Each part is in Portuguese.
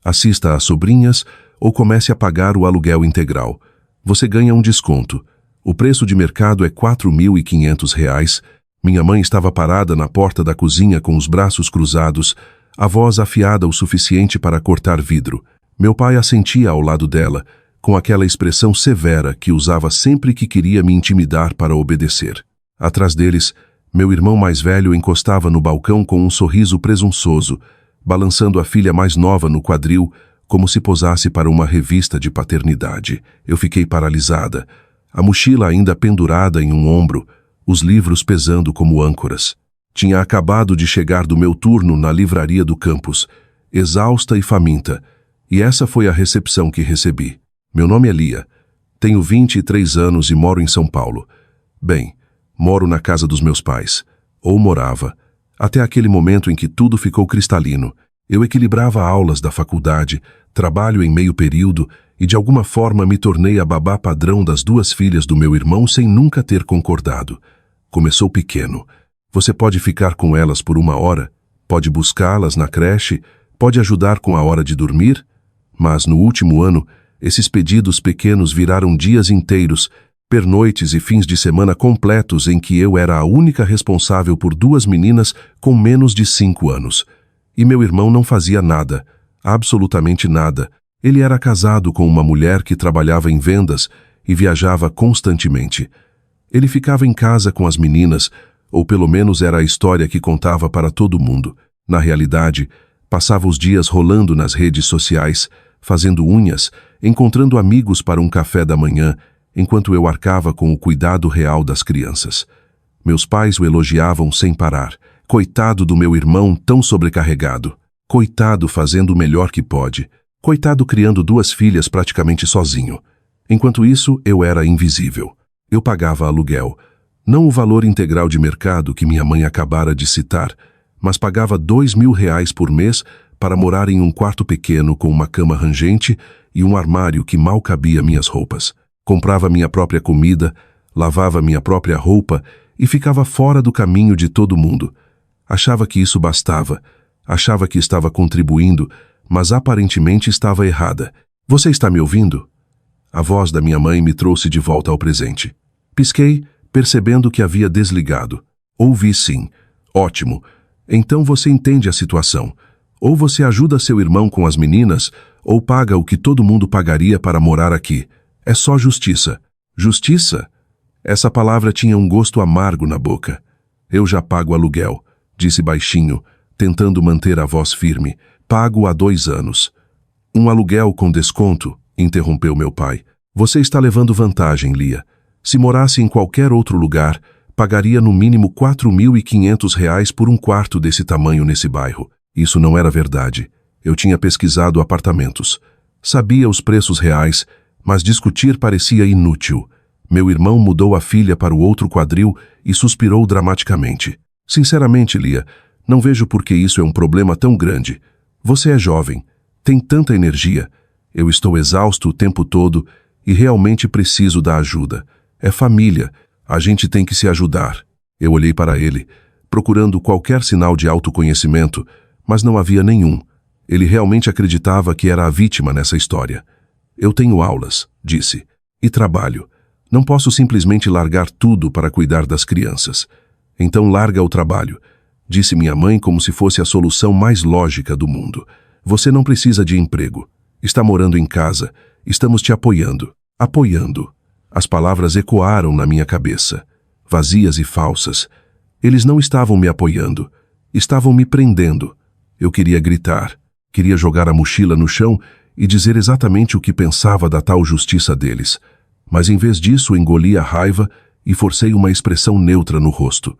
Assista às sobrinhas ou comece a pagar o aluguel integral. Você ganha um desconto. O preço de mercado é R$ 4.500. Minha mãe estava parada na porta da cozinha com os braços cruzados, a voz afiada o suficiente para cortar vidro. Meu pai assentia ao lado dela, com aquela expressão severa que usava sempre que queria me intimidar para obedecer. Atrás deles, meu irmão mais velho encostava no balcão com um sorriso presunçoso, balançando a filha mais nova no quadril, como se posasse para uma revista de paternidade. Eu fiquei paralisada, a mochila ainda pendurada em um ombro, os livros pesando como âncoras. Tinha acabado de chegar do meu turno na livraria do campus, exausta e faminta, e essa foi a recepção que recebi. Meu nome é Lia, tenho 23 anos e moro em São Paulo. Bem, moro na casa dos meus pais, ou morava, até aquele momento em que tudo ficou cristalino. Eu equilibrava aulas da faculdade, trabalho em meio período e de alguma forma me tornei a babá padrão das 2 filhas do meu irmão sem nunca ter concordado. Começou pequeno. Você pode ficar com elas por 1 hora, pode buscá-las na creche, pode ajudar com a hora de dormir, mas no último ano, esses pedidos pequenos viraram dias inteiros, pernoites e fins de semana completos em que eu era a única responsável por 2 meninas com menos de 5 anos. E meu irmão não fazia nada, absolutamente nada. Ele era casado com uma mulher que trabalhava em vendas e viajava constantemente. Ele ficava em casa com as meninas, ou pelo menos era a história que contava para todo mundo. Na realidade, passava os dias rolando nas redes sociais, fazendo unhas, encontrando amigos para um café da manhã, enquanto eu arcava com o cuidado real das crianças. Meus pais o elogiavam sem parar. Coitado do meu irmão tão sobrecarregado. Coitado fazendo o melhor que pode. Coitado criando 2 filhas praticamente sozinho. Enquanto isso, eu era invisível. Eu pagava aluguel. Não o valor integral de mercado que minha mãe acabara de citar, mas pagava R$ 2.000 por mês para morar em um quarto pequeno com uma cama rangente e um armário que mal cabia minhas roupas. Comprava minha própria comida, lavava minha própria roupa e ficava fora do caminho de todo mundo. Achava que isso bastava, achava que estava contribuindo, mas aparentemente estava errada. Você está me ouvindo? A voz da minha mãe me trouxe de volta ao presente. Pisquei, percebendo que havia desligado. Ouvi sim. Ótimo. Então você entende a situação. Ou você ajuda seu irmão com as meninas, ou paga o que todo mundo pagaria para morar aqui. É só justiça. Justiça? Essa palavra tinha um gosto amargo na boca. Eu já pago aluguel, disse baixinho, tentando manter a voz firme. Pago há 2 anos. Um aluguel com desconto? Interrompeu meu pai. Você está levando vantagem, Lia. Se morasse em qualquer outro lugar, pagaria no mínimo R$ 4.500 por um quarto desse tamanho nesse bairro. Isso não era verdade. Eu tinha pesquisado apartamentos. Sabia os preços reais, mas discutir parecia inútil. Meu irmão mudou a filha para o outro quadril e suspirou dramaticamente. Sinceramente, Lia, não vejo por que isso é um problema tão grande. Você é jovem, tem tanta energia. Eu estou exausto o tempo todo e realmente preciso da ajuda. É família, a gente tem que se ajudar. Eu olhei para ele, procurando qualquer sinal de autoconhecimento, mas não havia nenhum. Ele realmente acreditava que era a vítima nessa história. Eu tenho aulas, disse, e trabalho. Não posso simplesmente largar tudo para cuidar das crianças. Então larga o trabalho, disse minha mãe como se fosse a solução mais lógica do mundo. Você não precisa de emprego. Está morando em casa. Estamos te apoiando. Apoiando. As palavras ecoaram na minha cabeça, vazias e falsas. Eles não estavam me apoiando. Estavam me prendendo. Eu queria gritar. Queria jogar a mochila no chão e dizer exatamente o que pensava da tal justiça deles. Mas em vez disso, engoli a raiva e forcei uma expressão neutra no rosto.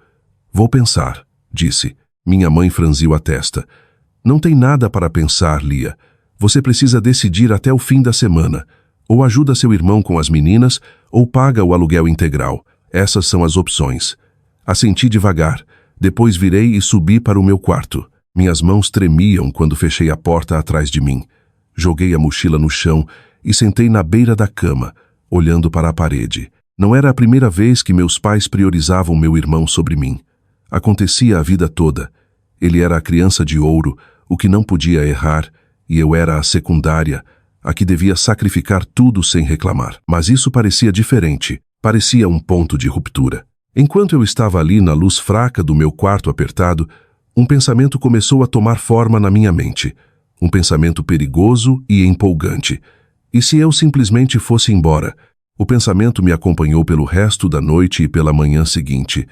Vou pensar, disse. Minha mãe franziu a testa. Não tem nada para pensar, Lia. Você precisa decidir até o fim da semana. Ou ajuda seu irmão com as meninas, ou paga o aluguel integral. Essas são as opções. Assenti devagar. Depois virei e subi para o meu quarto. Minhas mãos tremiam quando fechei a porta atrás de mim. Joguei a mochila no chão e sentei na beira da cama, olhando para a parede. Não era a primeira vez que meus pais priorizavam meu irmão sobre mim. Acontecia a vida toda. Ele era a criança de ouro, o que não podia errar, e eu era a secundária, a que devia sacrificar tudo sem reclamar. Mas isso parecia diferente, parecia um ponto de ruptura. Enquanto eu estava ali na luz fraca do meu quarto apertado, um pensamento começou a tomar forma na minha mente. Um pensamento perigoso e empolgante. E se eu simplesmente fosse embora? O pensamento me acompanhou pelo resto da noite e pela manhã seguinte.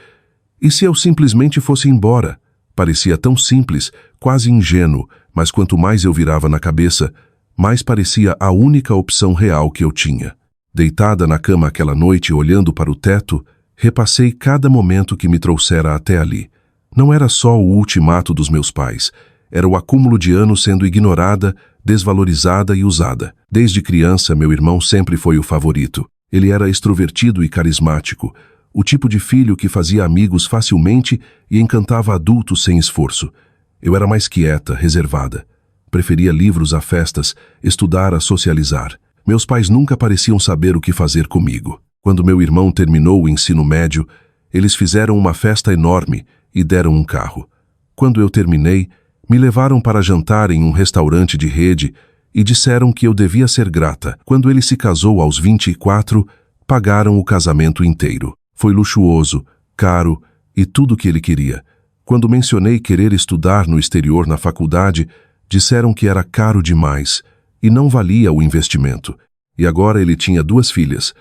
E se eu simplesmente fosse embora? Parecia tão simples, quase ingênuo, mas quanto mais eu virava na cabeça, mais parecia a única opção real que eu tinha. Deitada na cama aquela noite, olhando para o teto, repassei cada momento que me trouxera até ali. Não era só o ultimato dos meus pais, era o acúmulo de anos sendo ignorada, desvalorizada e usada. Desde criança, meu irmão sempre foi o favorito. Ele era extrovertido e carismático, o tipo de filho que fazia amigos facilmente e encantava adultos sem esforço. Eu era mais quieta, reservada. Preferia livros a festas, estudar a socializar. Meus pais nunca pareciam saber o que fazer comigo. Quando meu irmão terminou o ensino médio, eles fizeram uma festa enorme e deram um carro. Quando eu terminei, me levaram para jantar em um restaurante de rede e disseram que eu devia ser grata. Quando ele se casou aos 24, pagaram o casamento inteiro. Foi luxuoso, caro e tudo o que ele queria. Quando mencionei querer estudar no exterior na faculdade, disseram que era caro demais e não valia o investimento. E agora ele tinha 2 filhas,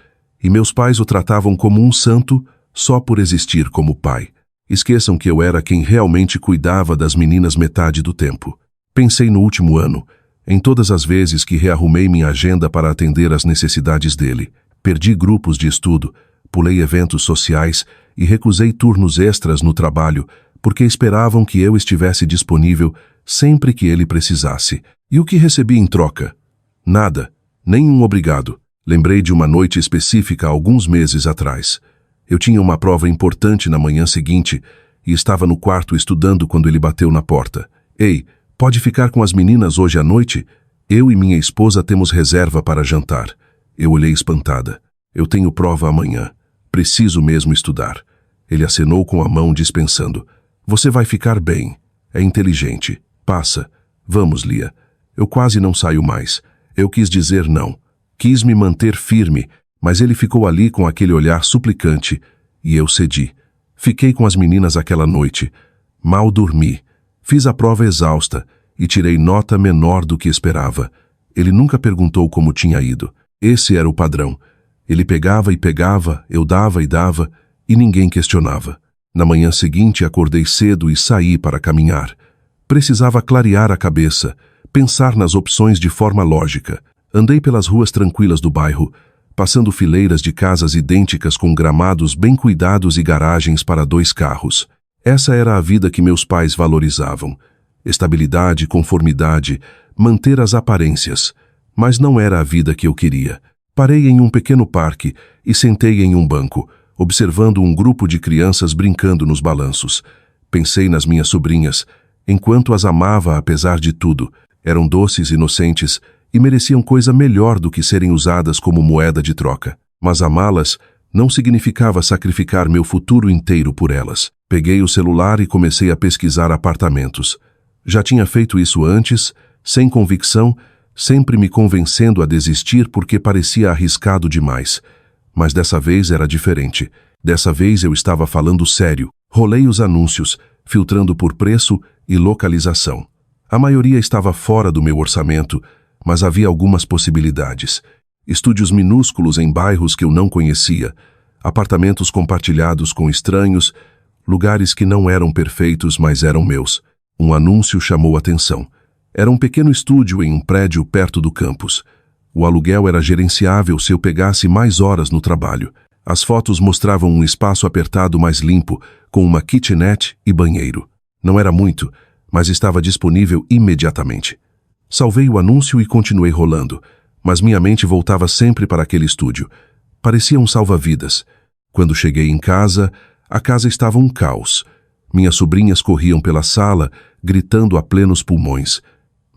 e meus pais o tratavam como um santo só por existir como pai. Esqueçam que eu era quem realmente cuidava das meninas metade do tempo. Pensei no último ano, em todas as vezes que rearrumei minha agenda para atender às necessidades dele. Perdi grupos de estudo, pulei eventos sociais e recusei turnos extras no trabalho, porque esperavam que eu estivesse disponível sempre que ele precisasse. E o que recebi em troca? Nada, nem um obrigado. Lembrei de uma noite específica alguns meses atrás. Eu tinha uma prova importante na manhã seguinte e estava no quarto estudando quando ele bateu na porta. Ei, pode ficar com as meninas hoje à noite? Eu e minha esposa temos reserva para jantar. Eu olhei espantada. Eu tenho prova amanhã. Preciso mesmo estudar. Ele acenou com a mão dispensando. Você vai ficar bem. É inteligente. Passa. Vamos, Lia. Eu quase não saio mais. Eu quis dizer não. Quis me manter firme, mas ele ficou ali com aquele olhar suplicante, e eu cedi. Fiquei com as meninas aquela noite. Mal dormi. Fiz a prova exausta e tirei nota menor do que esperava. Ele nunca perguntou como tinha ido. Esse era o padrão. Ele pegava e pegava, eu dava e dava, e ninguém questionava. Na manhã seguinte, acordei cedo e saí para caminhar. Precisava clarear a cabeça, pensar nas opções de forma lógica. Andei pelas ruas tranquilas do bairro, passando fileiras de casas idênticas com gramados bem cuidados e garagens para 2 carros. Essa era a vida que meus pais valorizavam. Estabilidade, conformidade, manter as aparências. Mas não era a vida que eu queria. Parei em um pequeno parque e sentei em um banco, observando um grupo de crianças brincando nos balanços. Pensei nas minhas sobrinhas, enquanto as amava apesar de tudo. Eram doces, inocentes e mereciam coisa melhor do que serem usadas como moeda de troca. Mas amá-las não significava sacrificar meu futuro inteiro por elas. Peguei o celular e comecei a pesquisar apartamentos. Já tinha feito isso antes, sem convicção, sempre me convencendo a desistir porque parecia arriscado demais. Mas dessa vez era diferente. Dessa vez eu estava falando sério. Rolei os anúncios, filtrando por preço e localização. A maioria estava fora do meu orçamento, mas havia algumas possibilidades. Estúdios minúsculos em bairros que eu não conhecia, apartamentos compartilhados com estranhos, lugares que não eram perfeitos, mas eram meus. Um anúncio chamou atenção. Era um pequeno estúdio em um prédio perto do campus. O aluguel era gerenciável se eu pegasse mais horas no trabalho. As fotos mostravam um espaço apertado mais limpo, com uma kitchenette e banheiro. Não era muito, mas estava disponível imediatamente. Salvei o anúncio e continuei rolando, mas minha mente voltava sempre para aquele estúdio. Parecia um salva-vidas. Quando cheguei em casa, a casa estava um caos. Minhas sobrinhas corriam pela sala, gritando a plenos pulmões.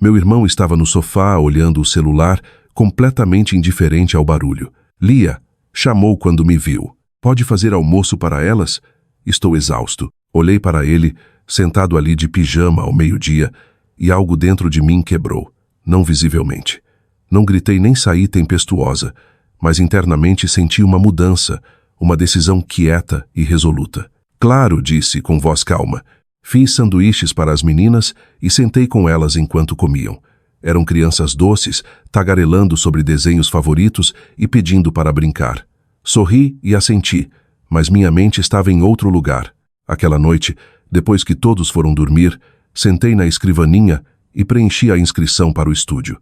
Meu irmão estava no sofá, olhando o celular, completamente indiferente ao barulho. Lia, chamou quando me viu. Pode fazer almoço para elas? Estou exausto. Olhei para ele, sentado ali de pijama ao meio-dia, e algo dentro de mim quebrou. não visivelmente. Não gritei nem saí tempestuosa, mas internamente senti uma mudança, uma decisão quieta e resoluta. Claro, disse com voz calma. Fiz sanduíches para as meninas e sentei com elas enquanto comiam. Eram crianças doces, tagarelando sobre desenhos favoritos e pedindo para brincar. Sorri e assenti, mas minha mente estava em outro lugar. Aquela noite, depois que todos foram dormir, sentei na escrivaninha e preenchi a inscrição para o estúdio.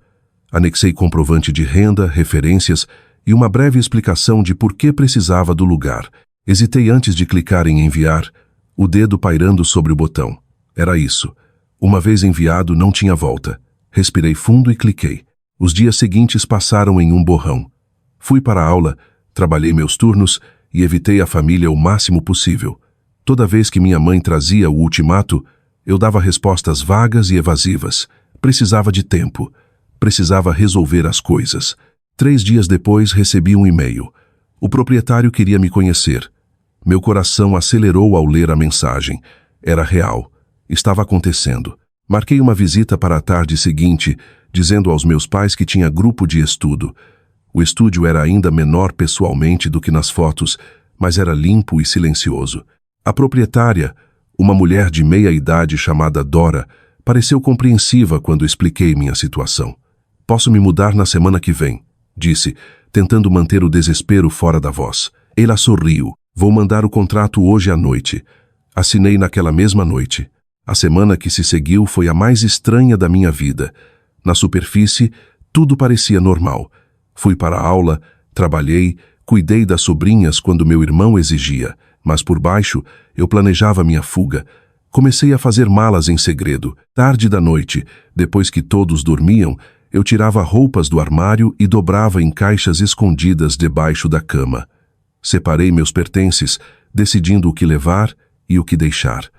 Anexei comprovante de renda, referências e uma breve explicação de por que precisava do lugar. Hesitei antes de clicar em enviar, o dedo pairando sobre o botão. Era isso. Uma vez enviado, não tinha volta. Respirei fundo e cliquei. Os dias seguintes passaram em um borrão. Fui para a aula, trabalhei meus turnos e evitei a família o máximo possível. Toda vez que minha mãe trazia o ultimato, eu dava respostas vagas e evasivas. Precisava de tempo. Precisava resolver as coisas. 3 dias depois recebi um e-mail. O proprietário queria me conhecer. Meu coração acelerou ao ler a mensagem. Era real. Estava acontecendo. Marquei uma visita para a tarde seguinte, dizendo aos meus pais que tinha grupo de estudo. O estúdio era ainda menor pessoalmente do que nas fotos, mas era limpo e silencioso. A proprietária, uma mulher de meia-idade chamada Dora, pareceu compreensiva quando expliquei minha situação. Posso me mudar na semana que vem, disse, tentando manter o desespero fora da voz. Ela sorriu. Vou mandar o contrato hoje à noite. Assinei naquela mesma noite. A semana que se seguiu foi a mais estranha da minha vida. Na superfície, tudo parecia normal. Fui para a aula, trabalhei, cuidei das sobrinhas quando meu irmão exigia, mas por baixo eu planejava minha fuga. Comecei a fazer malas em segredo. Tarde da noite, depois que todos dormiam, eu tirava roupas do armário e dobrava em caixas escondidas debaixo da cama. Separei meus pertences, decidindo o que levar e o que deixar.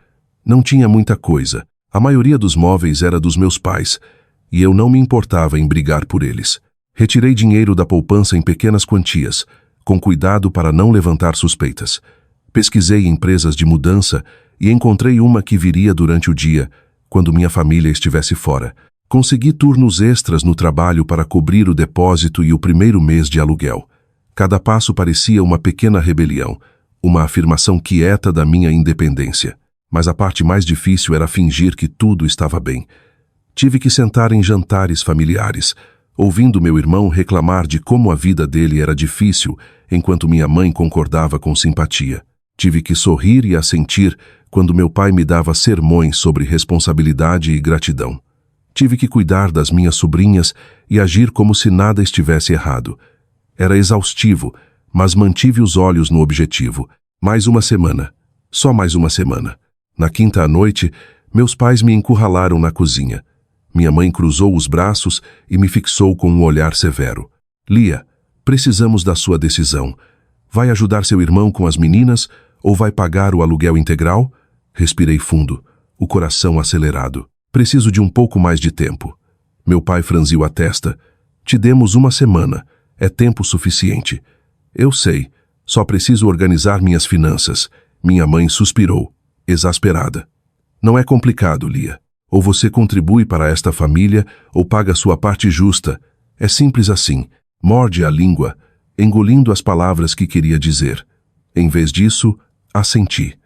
Não tinha muita coisa. A maioria dos móveis era dos meus pais, e eu não me importava em brigar por eles. Retirei dinheiro da poupança em pequenas quantias, com cuidado para não levantar suspeitas. Pesquisei empresas de mudança e encontrei uma que viria durante o dia, quando minha família estivesse fora. Consegui turnos extras no trabalho para cobrir o depósito e o primeiro mês de aluguel. Cada passo parecia uma pequena rebelião, uma afirmação quieta da minha independência. Mas a parte mais difícil era fingir que tudo estava bem. Tive que sentar em jantares familiares, ouvindo meu irmão reclamar de como a vida dele era difícil, enquanto minha mãe concordava com simpatia. Tive que sorrir e assentir quando meu pai me dava sermões sobre responsabilidade e gratidão. Tive que cuidar das minhas sobrinhas e agir como se nada estivesse errado. Era exaustivo, mas mantive os olhos no objetivo. Mais uma semana. Só mais uma semana. Na quinta à noite, meus pais me encurralaram na cozinha. Minha mãe cruzou os braços e me fixou com um olhar severo. Lia, precisamos da sua decisão. Vai ajudar seu irmão com as meninas ou vai pagar o aluguel integral? Respirei fundo, o coração acelerado. Preciso de um pouco mais de tempo. Meu pai franziu a testa. Te demos uma semana. É tempo suficiente. Eu sei. Só preciso organizar minhas finanças. Minha mãe suspirou, exasperada. Não é complicado, Lia. Ou você contribui para esta família ou paga sua parte justa. É simples assim. Morde a língua, engolindo as palavras que queria dizer. Em vez disso, assenti.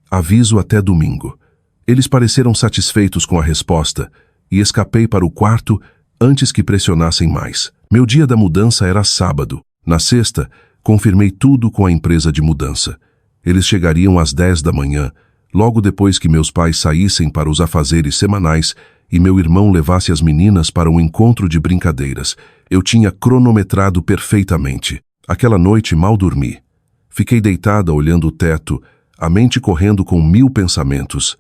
Aviso até domingo. Eles pareceram satisfeitos com a resposta e escapei para o quarto antes que pressionassem mais. Meu dia da mudança era sábado. Na sexta, confirmei tudo com a empresa de mudança. Eles chegariam às 10 da manhã, logo depois que meus pais saíssem para os afazeres semanais e meu irmão levasse as meninas para um encontro de brincadeiras. Eu tinha cronometrado perfeitamente. Aquela noite mal dormi. Fiquei deitada olhando o teto, a mente correndo com 1000 pensamentos.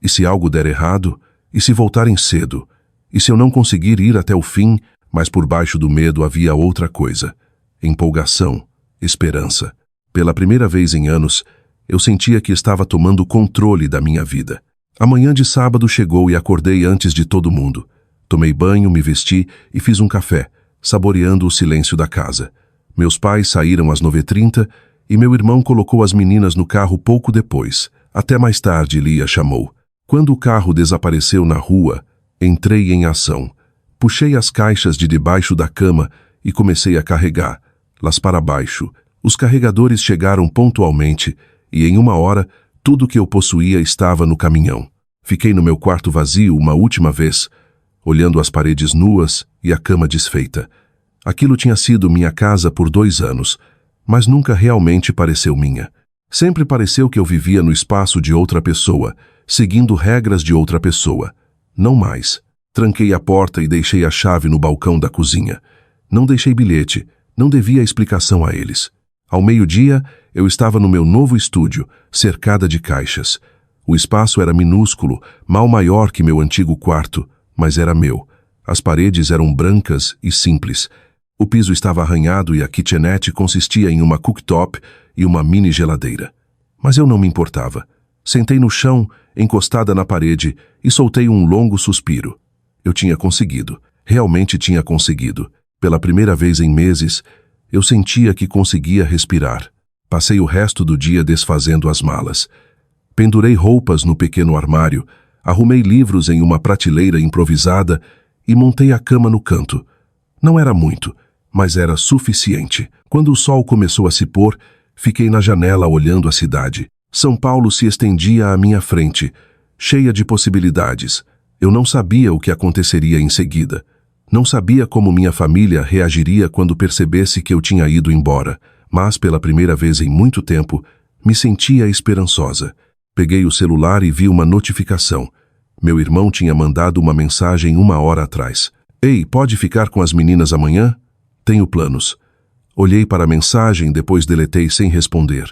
E se algo der errado? E se voltarem cedo? E se eu não conseguir ir até o fim? Mas por baixo do medo havia outra coisa. Empolgação, esperança. Pela primeira vez em anos, eu sentia que estava tomando controle da minha vida. A manhã de sábado chegou e acordei antes de todo mundo. Tomei banho, me vesti e fiz um café, saboreando o silêncio da casa. Meus pais saíram às 9h30 e meu irmão colocou as meninas no carro pouco depois. Até mais tarde, Lia chamou. Quando o carro desapareceu na rua, entrei em ação. Puxei as caixas de debaixo da cama e comecei a carregá-las para baixo. Os carregadores chegaram pontualmente e em 1 hora tudo que eu possuía estava no caminhão. Fiquei no meu quarto vazio uma última vez, olhando as paredes nuas e a cama desfeita. Aquilo tinha sido minha casa por 2 anos, mas nunca realmente pareceu minha. Sempre pareceu que eu vivia no espaço de outra pessoa, seguindo regras de outra pessoa. Não mais. Tranquei a porta e deixei a chave no balcão da cozinha. Não deixei bilhete, não devia explicação a eles. Ao meio-dia, eu estava no meu novo estúdio, cercada de caixas. O espaço era minúsculo, mal maior que meu antigo quarto, mas era meu. As paredes eram brancas e simples. O piso estava arranhado e a kitchenette consistia em uma cooktop e uma mini geladeira. Mas eu não me importava. Sentei no chão, encostada na parede, e soltei um longo suspiro. Eu tinha conseguido. Realmente tinha conseguido. Pela primeira vez em meses, eu sentia que conseguia respirar. Passei o resto do dia desfazendo as malas. Pendurei roupas no pequeno armário, arrumei livros em uma prateleira improvisada e montei a cama no canto. Não era muito, mas era suficiente. Quando o sol começou a se pôr, fiquei na janela olhando a cidade. São Paulo se estendia à minha frente, cheia de possibilidades. Eu não sabia o que aconteceria em seguida. Não sabia como minha família reagiria quando percebesse que eu tinha ido embora, mas pela primeira vez em muito tempo, me sentia esperançosa. Peguei o celular e vi uma notificação. Meu irmão tinha mandado uma mensagem 1 hora atrás. Ei, pode ficar com as meninas amanhã? Tenho planos. Olhei para a mensagem, depois deletei sem responder.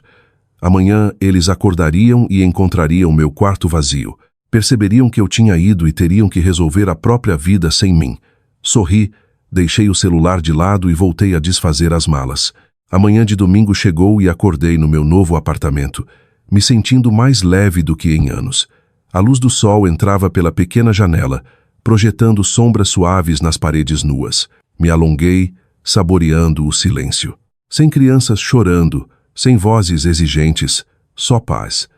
Amanhã eles acordariam e encontrariam meu quarto vazio. Perceberiam que eu tinha ido e teriam que resolver a própria vida sem mim. Sorri, deixei o celular de lado e voltei a desfazer as malas. A manhã de domingo chegou e acordei no meu novo apartamento, me sentindo mais leve do que em anos. A luz do sol entrava pela pequena janela, projetando sombras suaves nas paredes nuas. Me alonguei, saboreando o silêncio. Sem crianças chorando, sem vozes exigentes, só paz.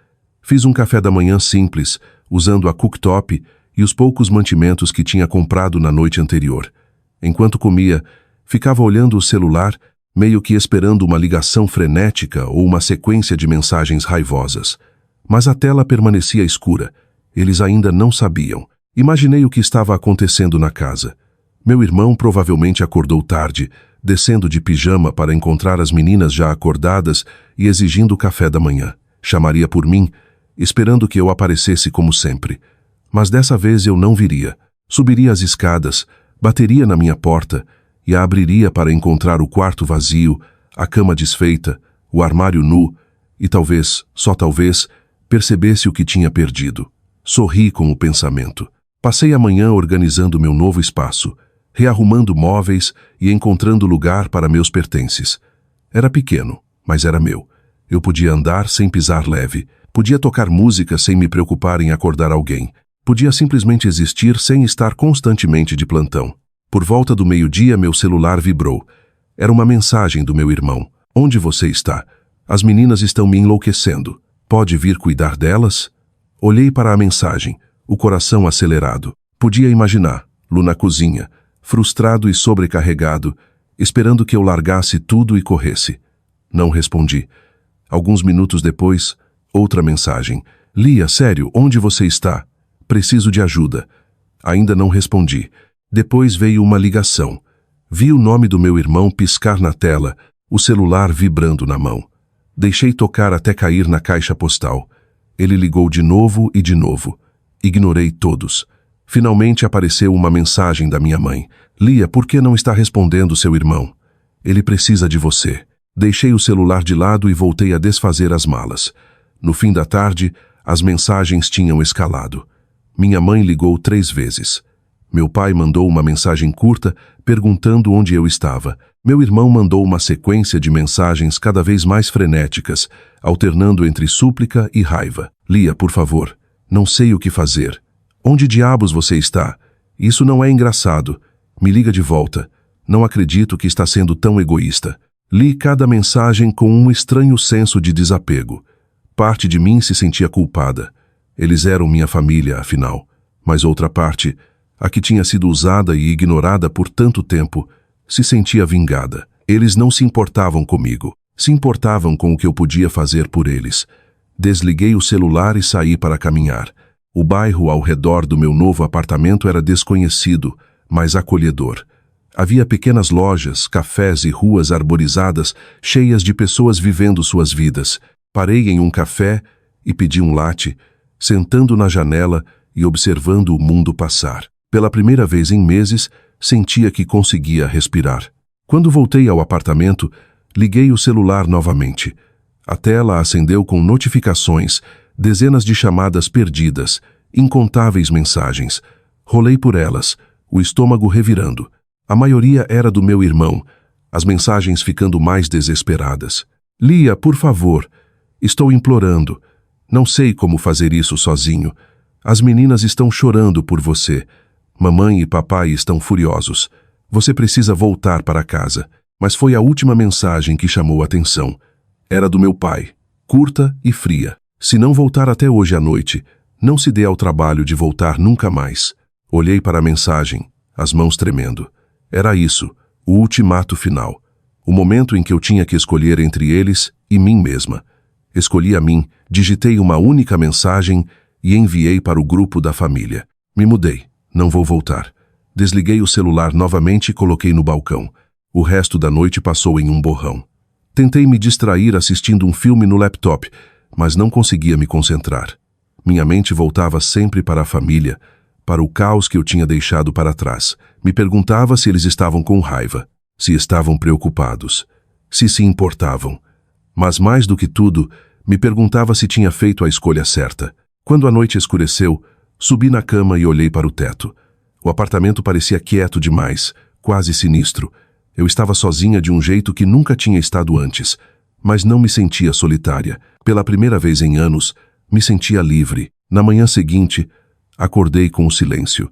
Fiz um café da manhã simples, usando a cooktop e os poucos mantimentos que tinha comprado na noite anterior. Enquanto comia, ficava olhando o celular, meio que esperando uma ligação frenética ou uma sequência de mensagens raivosas. Mas a tela permanecia escura. Eles ainda não sabiam. Imaginei o que estava acontecendo na casa. Meu irmão provavelmente acordou tarde, descendo de pijama para encontrar as meninas já acordadas e exigindo o café da manhã. Chamaria por mim, esperando que eu aparecesse como sempre. Mas dessa vez eu não viria. Subiria as escadas, bateria na minha porta e a abriria para encontrar o quarto vazio, a cama desfeita, o armário nu e talvez, só talvez, percebesse o que tinha perdido. Sorri com o pensamento. Passei a manhã organizando meu novo espaço, rearrumando móveis e encontrando lugar para meus pertences. Era pequeno, mas era meu. Eu podia andar sem pisar leve, podia tocar música sem me preocupar em acordar alguém, podia simplesmente existir sem estar constantemente de plantão. Por volta do meio-dia, meu celular vibrou. Era uma mensagem do meu irmão. Onde você está? As meninas estão me enlouquecendo. Pode vir cuidar delas? Olhei para a mensagem, o coração acelerado. Podia imaginar, Lu na cozinha, frustrado e sobrecarregado, esperando que eu largasse tudo e corresse. Não respondi. Alguns minutos depois, outra mensagem. Lia, sério, onde você está? Preciso de ajuda. Ainda não respondi. Depois veio uma ligação. Vi o nome do meu irmão piscar na tela, o celular vibrando na mão. Deixei tocar até cair na caixa postal. Ele ligou de novo e de novo. Ignorei todos. Finalmente apareceu uma mensagem da minha mãe. Lia, por que não está respondendo seu irmão? Ele precisa de você. Deixei o celular de lado e voltei a desfazer as malas. No fim da tarde, as mensagens tinham escalado. Minha mãe ligou 3 vezes. Meu pai mandou uma mensagem curta, perguntando onde eu estava. Meu irmão mandou uma sequência de mensagens cada vez mais frenéticas, alternando entre súplica e raiva. Lia, por favor, não sei o que fazer. Onde diabos você está? Isso não é engraçado. Me liga de volta. Não acredito que está sendo tão egoísta. Li cada mensagem com um estranho senso de desapego. Parte de mim se sentia culpada. Eles eram minha família, afinal. Mas outra parte A que tinha sido usada e ignorada por tanto tempo, se sentia vingada. Eles não se importavam comigo. Se importavam com o que eu podia fazer por eles. Desliguei o celular e saí para caminhar. O bairro ao redor do meu novo apartamento era desconhecido, mas acolhedor. Havia pequenas lojas, cafés e ruas arborizadas, cheias de pessoas vivendo suas vidas. Parei em um café e pedi um latte, sentando na janela e observando o mundo passar. Pela primeira vez em meses, sentia que conseguia respirar. Quando voltei ao apartamento, liguei o celular novamente. A tela acendeu com notificações, dezenas de chamadas perdidas, incontáveis mensagens. Rolei por elas, o estômago revirando. A maioria era do meu irmão, as mensagens ficando mais desesperadas. Lia, por favor, estou implorando. Não sei como fazer isso sozinho. As meninas estão chorando por você. Mamãe e papai estão furiosos. Você precisa voltar para casa. Mas foi a última mensagem que chamou a atenção. Era do meu pai, curta e fria. Se não voltar até hoje à noite, não se dê ao trabalho de voltar nunca mais. Olhei para a mensagem, as mãos tremendo. Era isso, o ultimato final. O momento em que eu tinha que escolher entre eles e mim mesma. Escolhi a mim, digitei uma única mensagem e enviei para o grupo da família. Me mudei, não vou voltar. Desliguei o celular novamente e coloquei no balcão. O resto da noite passou em um borrão. Tentei me distrair assistindo um filme no laptop, mas não conseguia me concentrar. Minha mente voltava sempre para a família, para o caos que eu tinha deixado para trás. Me perguntava se eles estavam com raiva, se estavam preocupados, se importavam. Mas mais do que tudo, me perguntava se tinha feito a escolha certa. Quando a noite escureceu, subi na cama e olhei para o teto. O apartamento parecia quieto demais, quase sinistro. Eu estava sozinha de um jeito que nunca tinha estado antes, mas não me sentia solitária. Pela primeira vez em anos, me sentia livre. Na manhã seguinte, acordei com o silêncio.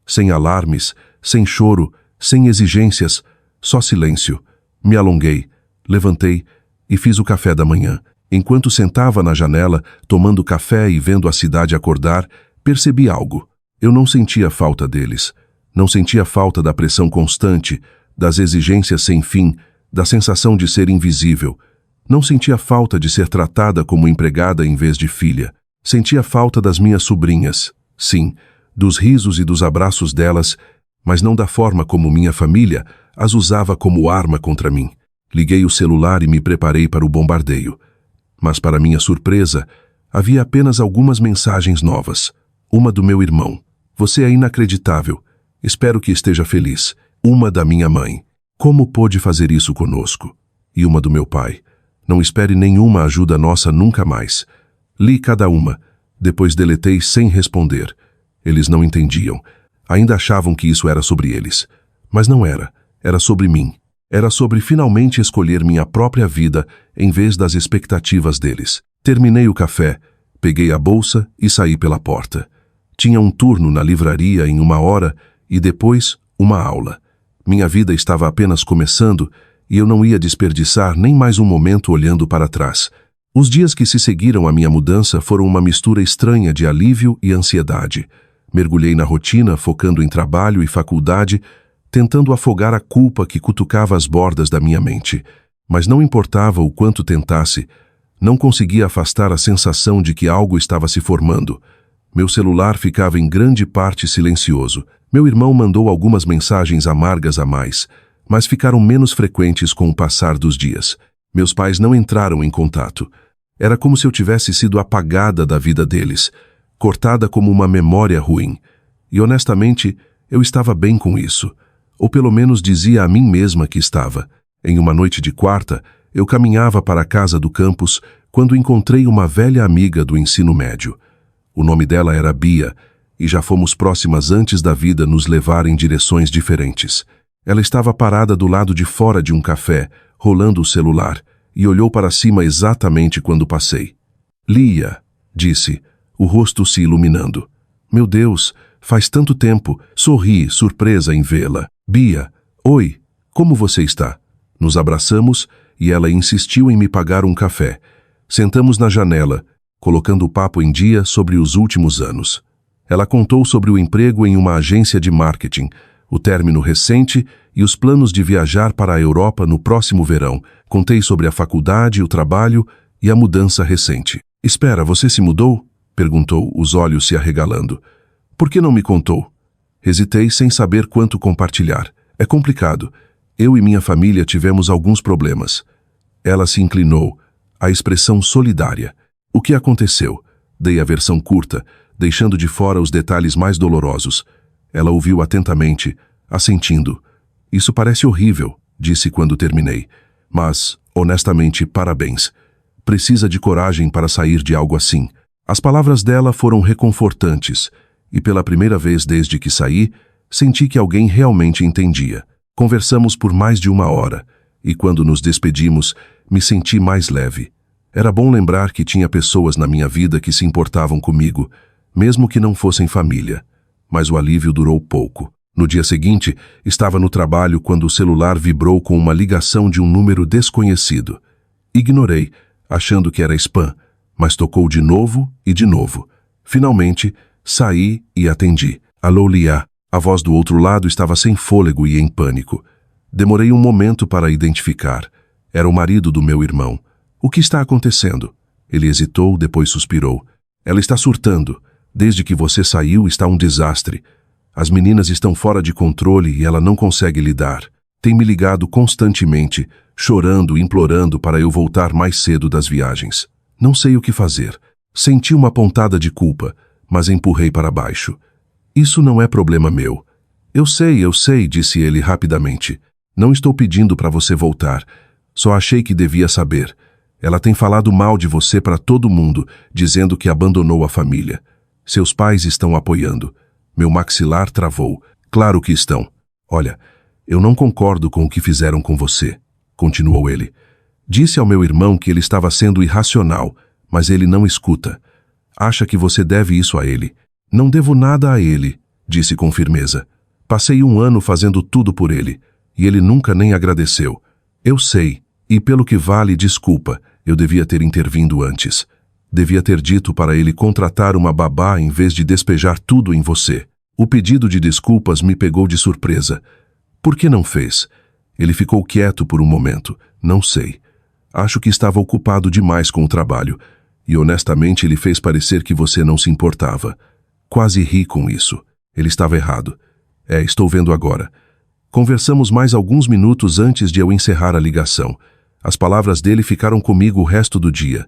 Sem alarmes, sem choro, sem exigências, só silêncio. Me alonguei, levantei e fiz o café da manhã. Enquanto sentava na janela, tomando café e vendo a cidade acordar, percebi algo. Eu não sentia falta deles. Não sentia falta da pressão constante, das exigências sem fim, da sensação de ser invisível. Não sentia falta de ser tratada como empregada em vez de filha. Sentia falta das minhas sobrinhas, sim, dos risos e dos abraços delas, mas não da forma como minha família as usava como arma contra mim. Liguei o celular e me preparei para o bombardeio. Mas, para minha surpresa, havia apenas algumas mensagens novas. Uma do meu irmão. Você é inacreditável. Espero que esteja feliz. Uma da minha mãe. Como pôde fazer isso conosco? E uma do meu pai. Não espere nenhuma ajuda nossa nunca mais. Li cada uma. Depois deletei sem responder. Eles não entendiam. Ainda achavam que isso era sobre eles. Mas não era. Era sobre mim. Era sobre finalmente escolher minha própria vida em vez das expectativas deles. Terminei o café, peguei a bolsa e saí pela porta. Tinha um turno na livraria em 1 hora e depois uma aula. Minha vida estava apenas começando e eu não ia desperdiçar nem mais um momento olhando para trás. Os dias que se seguiram à minha mudança foram uma mistura estranha de alívio e ansiedade. Mergulhei na rotina, focando em trabalho e faculdade, tentando afogar a culpa que cutucava as bordas da minha mente. Mas não importava o quanto tentasse, não conseguia afastar a sensação de que algo estava se formando. Meu celular ficava em grande parte silencioso. Meu irmão mandou algumas mensagens amargas a mais, mas ficaram menos frequentes com o passar dos dias. Meus pais não entraram em contato. Era como se eu tivesse sido apagada da vida deles, cortada como uma memória ruim. E honestamente, eu estava bem com isso. Ou pelo menos dizia a mim mesma que estava. Em uma noite de quarta, eu caminhava para a casa do campus quando encontrei uma velha amiga do ensino médio. O nome dela era Bia, e já fomos próximas antes da vida nos levar em direções diferentes. Ela estava parada do lado de fora de um café, rolando o celular, e olhou para cima exatamente quando passei. Lia, disse, o rosto se iluminando. Meu Deus, faz tanto tempo. Sorri, surpresa em vê-la. Bia, oi, como você está? Nos abraçamos e ela insistiu em me pagar um café. Sentamos na janela, colocando o papo em dia sobre os últimos anos. Ela contou sobre o emprego em uma agência de marketing, o término recente e os planos de viajar para a Europa no próximo verão. Contei sobre a faculdade, o trabalho e a mudança recente. Espera, você se mudou? Perguntou, os olhos se arregalando. Por que não me contou? Hesitei sem saber quanto compartilhar. É complicado. Eu e minha família tivemos alguns problemas. Ela se inclinou, a expressão solidária. O que aconteceu? Dei a versão curta, deixando de fora os detalhes mais dolorosos. Ela ouviu atentamente, assentindo. Isso parece horrível, disse quando terminei. Mas, honestamente, parabéns. Precisa de coragem para sair de algo assim. As palavras dela foram reconfortantes, e pela primeira vez desde que saí, senti que alguém realmente entendia. Conversamos por mais de 1 hora, e quando nos despedimos, me senti mais leve. Era bom lembrar que tinha pessoas na minha vida que se importavam comigo, mesmo que não fossem família. Mas o alívio durou pouco. No dia seguinte, estava no trabalho quando o celular vibrou com uma ligação de um número desconhecido. Ignorei, achando que era spam, mas tocou de novo e de novo. Finalmente, saí e atendi. Alô, Lia. A voz do outro lado estava sem fôlego e em pânico. Demorei um momento para identificar. Era o marido do meu irmão. O que está acontecendo? Ele hesitou, depois suspirou. Ela está surtando. Desde que você saiu, está um desastre. As meninas estão fora de controle e ela não consegue lidar. Tem me ligado constantemente, chorando, implorando para eu voltar mais cedo das viagens. Não sei o que fazer. Senti uma pontada de culpa, mas empurrei para baixo. Isso não é problema meu. Eu sei, disse ele rapidamente. Não estou pedindo para você voltar. Só achei que devia saber. Ela tem falado mal de você para todo mundo, dizendo que abandonou a família. Seus pais estão apoiando. Meu maxilar travou. Claro que estão. Olha, eu não concordo com o que fizeram com você, continuou ele. Disse ao meu irmão que ele estava sendo irracional, mas ele não escuta. Acha que você deve isso a ele. Não devo nada a ele, disse com firmeza. Passei 1 ano fazendo tudo por ele, e ele nunca nem agradeceu. Eu sei, e pelo que vale, desculpa, eu devia ter intervindo antes. Devia ter dito para ele contratar uma babá em vez de despejar tudo em você. O pedido de desculpas me pegou de surpresa. Por que não fez? Ele ficou quieto por um momento. Não sei. Acho que estava ocupado demais com o trabalho. E honestamente ele fez parecer que você não se importava. Quase ri com isso. Ele estava errado. Estou vendo agora. Conversamos mais alguns minutos antes de eu encerrar a ligação. As palavras dele ficaram comigo o resto do dia.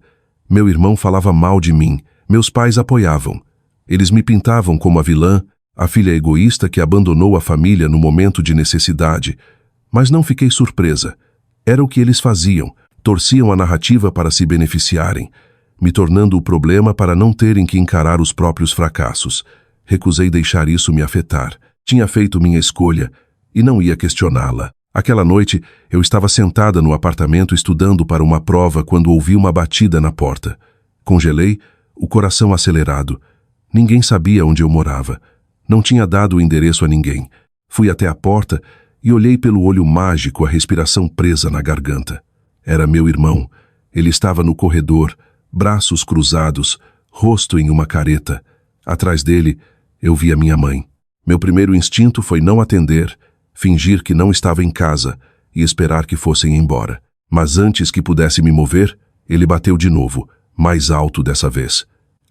Meu irmão falava mal de mim. Meus pais apoiavam. Eles me pintavam como a vilã, a filha egoísta que abandonou a família no momento de necessidade. Mas não fiquei surpresa. Era o que eles faziam. Torciam a narrativa para se beneficiarem, me tornando o problema para não terem que encarar os próprios fracassos. Recusei deixar isso me afetar. Tinha feito minha escolha e não ia questioná-la. Aquela noite, eu estava sentada no apartamento estudando para uma prova quando ouvi uma batida na porta. Congelei, o coração acelerado. Ninguém sabia onde eu morava. Não tinha dado o endereço a ninguém. Fui até a porta e olhei pelo olho mágico, a respiração presa na garganta. Era meu irmão. Ele estava no corredor, braços cruzados, rosto em uma careta. Atrás dele, eu vi a minha mãe. Meu primeiro instinto foi não atender, fingir que não estava em casa e esperar que fossem embora. Mas antes que pudesse me mover, ele bateu de novo, mais alto dessa vez.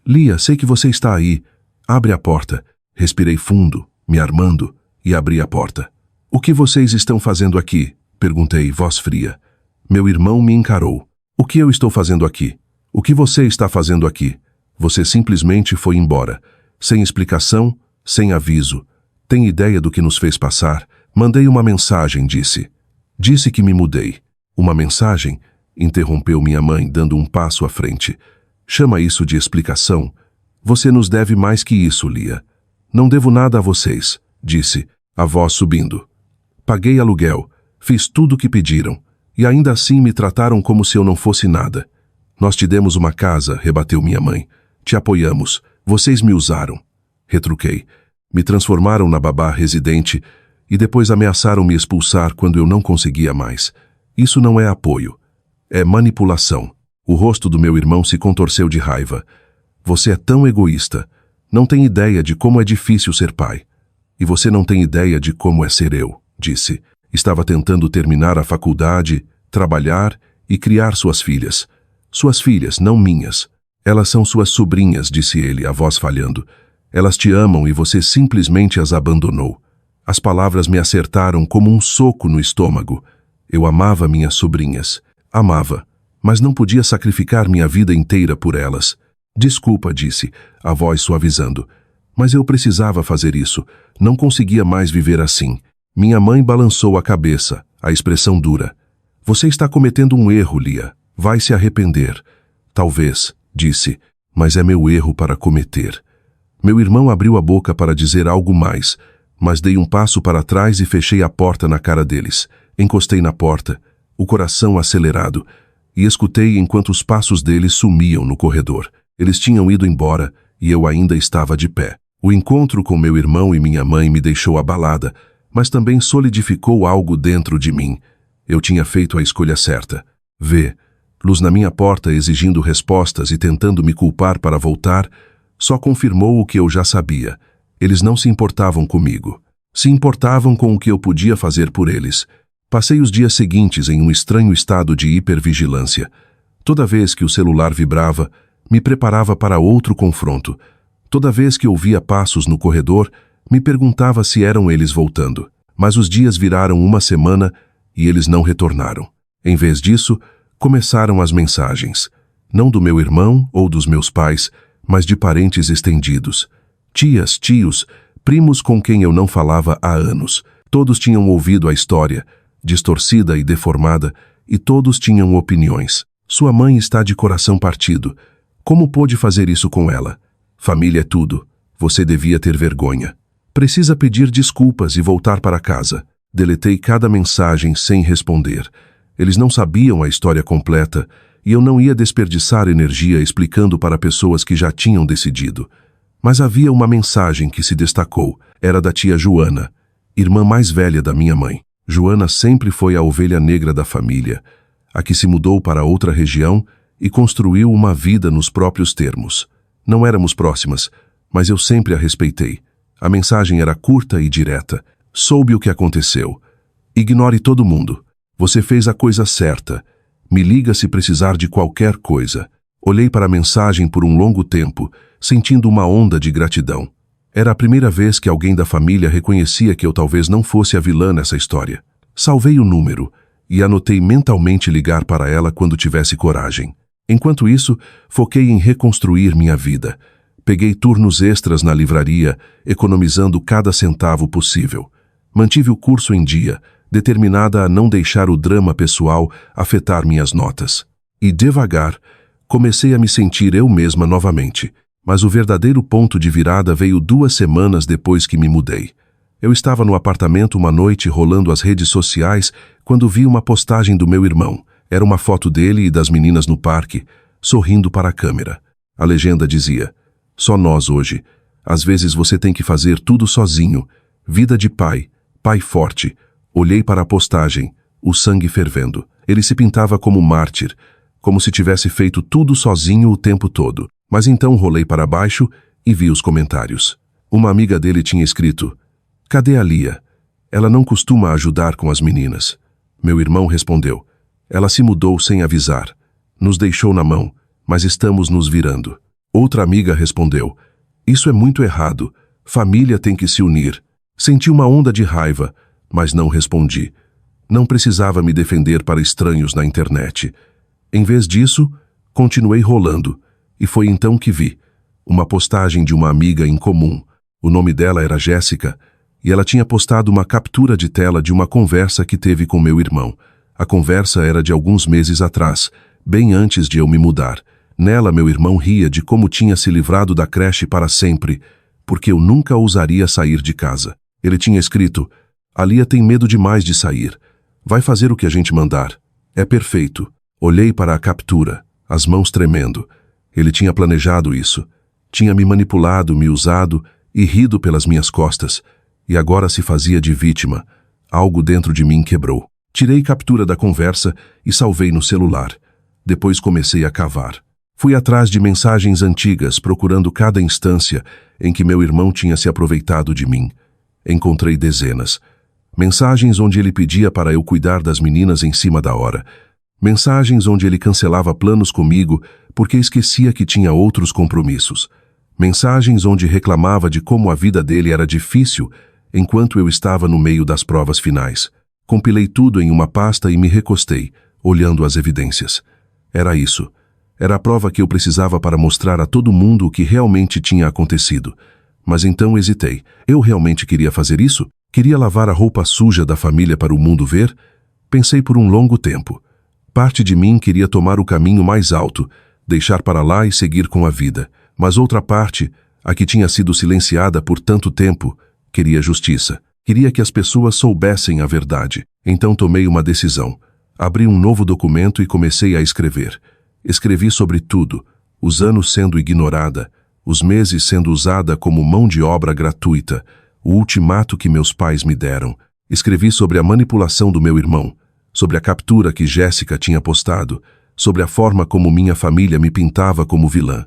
Lia, sei que você está aí. Abre a porta. Respirei fundo, me armando, e abri a porta. O que vocês estão fazendo aqui? Perguntei, voz fria. Meu irmão me encarou. O que eu estou fazendo aqui? O que você está fazendo aqui? Você simplesmente foi embora. Sem explicação, sem aviso. Tem ideia do que nos fez passar? Mandei uma mensagem, disse. Disse que me mudei. Uma mensagem? Interrompeu minha mãe, dando um passo à frente. Chama isso de explicação? Você nos deve mais que isso, Lia. Não devo nada a vocês, disse, a voz subindo. Paguei aluguel, fiz tudo o que pediram, e ainda assim me trataram como se eu não fosse nada. Nós te demos uma casa, rebateu minha mãe. Te apoiamos, vocês me usaram. Retruquei. Me transformaram na babá residente e depois ameaçaram me expulsar quando eu não conseguia mais. Isso não é apoio. É manipulação. O rosto do meu irmão se contorceu de raiva. Você é tão egoísta. Não tem ideia de como é difícil ser pai. E você não tem ideia de como é ser eu, disse. Estava tentando terminar a faculdade, trabalhar e criar suas filhas. Suas filhas, não minhas. Elas são suas sobrinhas, disse ele, a voz falhando. Elas te amam e você simplesmente as abandonou. As palavras me acertaram como um soco no estômago. Eu amava minhas sobrinhas. Amava, mas não podia sacrificar minha vida inteira por elas. Desculpa, disse, a voz suavizando. Mas eu precisava fazer isso. Não conseguia mais viver assim. Minha mãe balançou a cabeça, a expressão dura. Você está cometendo um erro, Lia. Vai se arrepender. Talvez, disse, mas é meu erro para cometer. Meu irmão abriu a boca para dizer algo mais, mas dei um passo para trás e fechei a porta na cara deles. Encostei na porta, o coração acelerado, e escutei enquanto os passos deles sumiam no corredor. Eles tinham ido embora e eu ainda estava de pé. O encontro com meu irmão e minha mãe me deixou abalada, mas também solidificou algo dentro de mim. Eu tinha feito a escolha certa. Luz na minha porta exigindo respostas e tentando me culpar para voltar, só confirmou o que eu já sabia. Eles não se importavam comigo. Se importavam com o que eu podia fazer por eles. Passei os dias seguintes em um estranho estado de hipervigilância. Toda vez que o celular vibrava, me preparava para outro confronto. Toda vez que ouvia passos no corredor, me perguntava se eram eles voltando. Mas os dias viraram uma semana e eles não retornaram. Em vez disso, começaram as mensagens. Não do meu irmão ou dos meus pais, mas de parentes estendidos. Tias, tios, primos com quem eu não falava há anos. Todos tinham ouvido a história, distorcida e deformada, e todos tinham opiniões. Sua mãe está de coração partido. Como pôde fazer isso com ela? Família é tudo. Você devia ter vergonha. Precisa pedir desculpas e voltar para casa. Deletei cada mensagem sem responder. Eles não sabiam a história completa e eu não ia desperdiçar energia explicando para pessoas que já tinham decidido. Mas havia uma mensagem que se destacou. Era da tia Joana, irmã mais velha da minha mãe. Joana sempre foi a ovelha negra da família, a que se mudou para outra região e construiu uma vida nos próprios termos. Não éramos próximas, mas eu sempre a respeitei. A mensagem era curta e direta. Soube o que aconteceu. Ignore todo mundo. Você fez a coisa certa. Me liga se precisar de qualquer coisa. Olhei para a mensagem por um longo tempo, sentindo uma onda de gratidão. Era a primeira vez que alguém da família reconhecia que eu talvez não fosse a vilã nessa história. Salvei o número e anotei mentalmente ligar para ela quando tivesse coragem. Enquanto isso, foquei em reconstruir minha vida. Peguei turnos extras na livraria, economizando cada centavo possível. Mantive o curso em dia, determinada a não deixar o drama pessoal afetar minhas notas. E devagar, comecei a me sentir eu mesma novamente. Mas o verdadeiro ponto de virada veio 2 semanas depois que me mudei. Eu estava no apartamento uma noite rolando as redes sociais quando vi uma postagem do meu irmão. Era uma foto dele e das meninas no parque, sorrindo para a câmera. A legenda dizia: "Só nós hoje. Às vezes você tem que fazer tudo sozinho. Vida de pai, pai forte." Olhei para a postagem, o sangue fervendo. Ele se pintava como mártir, como se tivesse feito tudo sozinho o tempo todo. Mas então rolei para baixo e vi os comentários. Uma amiga dele tinha escrito: "Cadê a Lia? Ela não costuma ajudar com as meninas." Meu irmão respondeu: "Ela se mudou sem avisar. Nos deixou na mão, mas estamos nos virando." Outra amiga respondeu: "Isso é muito errado. Família tem que se unir." Senti uma onda de raiva, mas não respondi. Não precisava me defender para estranhos na internet. Em vez disso, continuei rolando. E foi então que vi uma postagem de uma amiga em comum. O nome dela era Jéssica, e ela tinha postado uma captura de tela de uma conversa que teve com meu irmão. A conversa era de alguns meses atrás, bem antes de eu me mudar. Nela, meu irmão ria de como tinha se livrado da creche para sempre, porque eu nunca ousaria sair de casa. Ele tinha escrito: "A Lia tem medo demais de sair. Vai fazer o que a gente mandar. É perfeito." Olhei para a captura, as mãos tremendo. Ele tinha planejado isso. Tinha me manipulado, me usado e rido pelas minhas costas. E agora se fazia de vítima. Algo dentro de mim quebrou. Tirei captura da conversa e salvei no celular. Depois comecei a cavar. Fui atrás de mensagens antigas, procurando cada instância em que meu irmão tinha se aproveitado de mim. Encontrei dezenas. Mensagens onde ele pedia para eu cuidar das meninas em cima da hora. Mensagens onde ele cancelava planos comigo porque esquecia que tinha outros compromissos. Mensagens onde reclamava de como a vida dele era difícil enquanto eu estava no meio das provas finais. Compilei tudo em uma pasta e me recostei, olhando as evidências. Era isso. Era a prova que eu precisava para mostrar a todo mundo o que realmente tinha acontecido. Mas então hesitei. Eu realmente queria fazer isso? Queria lavar a roupa suja da família para o mundo ver? Pensei por um longo tempo. Parte de mim queria tomar o caminho mais alto, deixar para lá e seguir com a vida. Mas outra parte, a que tinha sido silenciada por tanto tempo, queria justiça. Queria que as pessoas soubessem a verdade. Então tomei uma decisão. Abri um novo documento e comecei a escrever. Escrevi sobre tudo, os anos sendo ignorada, os meses sendo usada como mão de obra gratuita, o ultimato que meus pais me deram. Escrevi sobre a manipulação do meu irmão, sobre a captura que Jéssica tinha postado, sobre a forma como minha família me pintava como vilã.